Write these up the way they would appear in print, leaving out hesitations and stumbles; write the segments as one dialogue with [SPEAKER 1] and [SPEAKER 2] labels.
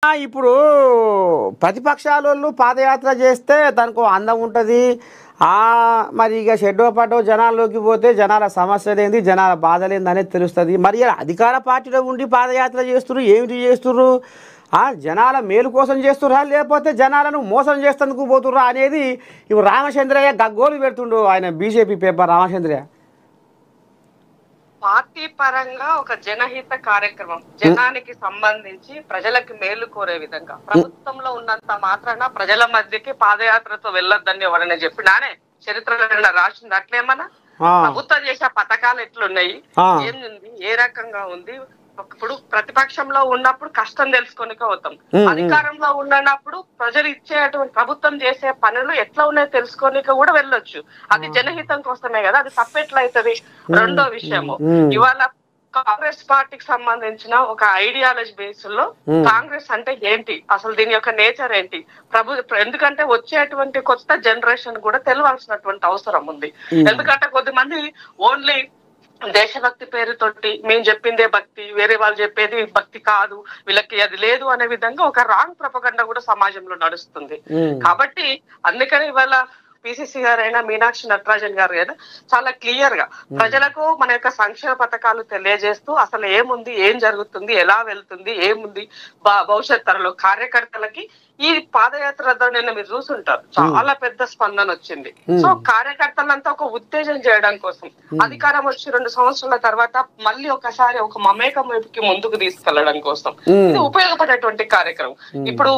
[SPEAKER 1] ఇప్పుడు ప్రతిపక్షాలోళ్ళు పాదయాత్ర చేస్తే దానికో అందం ఉంటుంది. మరి ఇక షెడ్డో పడ్డో జనాల్లోకి పోతే జనాల సమస్యలేంది, జనాల బాధలేంది అనేది తెలుస్తుంది. మరి ఇలా అధికార పార్టీలో ఉండి పాదయాత్ర చేస్తున్నారు, ఏమిటి చేస్తున్నారు? జనాల మేలు కోసం చేస్తుర్రా లేకపోతే జనాలను మోసం చేస్తేందుకు పోతుర్రా అనేది ఇప్పుడు రామచంద్రయ్య గగ్గోలు పెడుతుండు. ఆయన బీజేపీ పేపర్ రామచంద్రయ్య
[SPEAKER 2] పార్టీ పరంగా ఒక జనహిత కార్యక్రమం, జనానికి సంబంధించి ప్రజలకు మేలు కోరే విధంగా ప్రభుత్వంలో ఉన్నంత మాత్రాన ప్రజల మధ్యకి పాదయాత్రతో వెళ్ళొద్దని ఎవరైనా చెప్పినానే చరిత్రలో రాసింది అట్లేమన్నా? ప్రభుత్వం చేసే పథకాలు ఎట్లున్నాయి, ఏంది, ఏ రకంగా ఉంది? ఇప్పుడు ప్రతిపక్షంలో ఉన్నప్పుడు కష్టం తెలుసుకొనికే పోతాం, అధికారంలో ఉన్నప్పుడు ప్రజలు ఇచ్చేటువంటి ప్రభుత్వం చేసే పనులు ఎట్లా ఉన్నాయో తెలుసుకోనిక కూడా వెళ్ళొచ్చు. అది జనహితం కోసమే కదా, అది తప్పెట్లయితది? రెండో విషయము, ఇవాళ కాంగ్రెస్ పార్టీకి సంబంధించిన ఒక ఐడియాలజీ బేస్ లో కాంగ్రెస్ అంటే ఏంటి, అసలు దీని యొక్క నేచర్ ఏంటి, ఎందుకంటే వచ్చేటువంటి కొత్త జనరేషన్ కూడా తెలియాల్సినటువంటి అవసరం ఉంది. ఎందుకంటే కొద్దిమంది ఓన్లీ దేశభక్తి పేరుతోటి మేము చెప్పిందే భక్తి, వేరే వాళ్ళు చెప్పేది భక్తి కాదు, వీళ్ళకి అది లేదు అనే విధంగా ఒక రాంగ్ ప్రపగండ కూడా సమాజంలో నడుస్తుంది. కాబట్టి అందుకని ఇవాళ పిసిసి గారైనా మీనాక్షి నటరాజన్ గారు అయినా చాలా క్లియర్ గా ప్రజలకు మన యొక్క సంక్షేమ పథకాలు తెలియజేస్తూ అసలు ఏముంది, ఏం జరుగుతుంది, ఎలా వెళ్తుంది, ఏముంది భవిష్యత్ తరంలో కార్యకర్తలకి ఈ పాదయాత్ర నిన్న మీరు చూసుంటారు, చాలా పెద్ద స్పందన వచ్చింది. సో కార్యకర్తలంతా ఒక ఉత్తేజం చేయడం కోసం అధికారం వచ్చి 2 సంవత్సరాల తర్వాత మళ్ళీ ఒకసారి ఒక మమేకం వైపుకి ముందుకు తీసుకెళ్లడం కోసం ఇది ఉపయోగపడేటువంటి కార్యక్రమం. ఇప్పుడు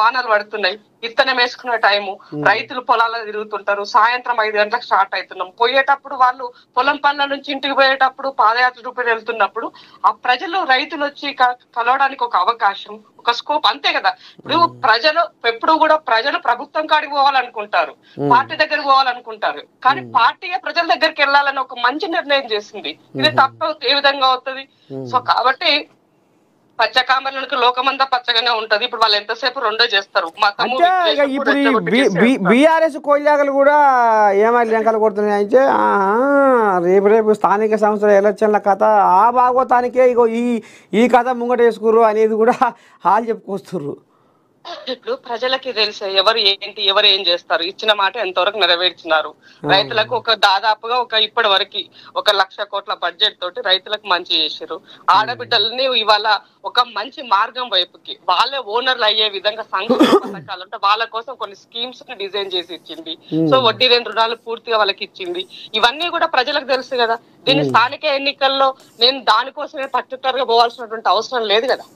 [SPEAKER 2] వానలు పడుతున్నాయి, విత్తనం వేసుకునే టైము, రైతులు పొలాల్లో తిరుగుతుంటారు, సాయంత్రం 5 గంటలకు స్టార్ట్ అవుతున్నాం, పోయేటప్పుడు వాళ్ళు పొలం పనుల నుంచి ఇంటికి పోయేటప్పుడు పాదయాత్ర రూపాయలు వెళ్తున్నప్పుడు ఆ ప్రజలు రైతులు వచ్చి కలవడానికి ఒక అవకాశం, ఒక స్కోప్, అంతే కదా. ఇప్పుడు ప్రజలు ఎప్పుడు కూడా ప్రజలు ప్రభుత్వం కాడికి పోవాలనుకుంటారు, పార్టీ దగ్గరికి పోవాలనుకుంటారు, కానీ పార్టీ ప్రజల దగ్గరికి వెళ్ళాలని ఒక మంచి నిర్ణయం చేసింది. ఇది తప్ప ఏ విధంగా అవుతుంది? సో కాబట్టి పచ్చకామరులకు లోకమంతా పచ్చగానే ఉంటది. ఇప్పుడు వాళ్ళు ఎంతసేపు రెండో చేస్తారు.
[SPEAKER 1] ఇప్పుడు బీఆర్ఎస్ కోయిలాగలు కూడా ఏమైనా లెంకలు కొడుతున్నాయి అంటే రేపు స్థానిక సంస్థల ఎలక్షన్ల కథ ఆ భాగవతానికే ఇగో ఈ కథ ముంగట వేసుకుర్రు అనేది కూడా వాళ్ళు చెప్పుకొస్తుర్రు.
[SPEAKER 2] ఇప్పుడు ప్రజలకి తెలిసే ఎవరు ఏంటి, ఎవరు ఏం చేస్తారు, ఇచ్చిన మాట ఎంతవరకు నెరవేర్చినారు, రైతులకు ఒక దాదాపుగా ఇప్పటి వరకు 1,00,000 కోట్ల బడ్జెట్ తోటి రైతులకు మంచి చేసారు. ఆడబిడ్డల్ని ఇవాళ ఒక మంచి మార్గం వైపుకి వాళ్ళే ఓనర్లు అయ్యే విధంగా సంక్షేమ పథకాలు అంటే వాళ్ళ కోసం కొన్ని స్కీమ్స్ ని డిజైన్ చేసి ఇచ్చింది. సో వడ్డీ లేని రుణాలు పూర్తిగా వాళ్ళకి ఇచ్చింది. ఇవన్నీ కూడా ప్రజలకు తెలుసు కదా. దీన్ని స్థానిక ఎన్నికల్లో నేను దానికోసమే పర్టికులర్ గా పోవాల్సినటువంటి అవసరం లేదు కదా.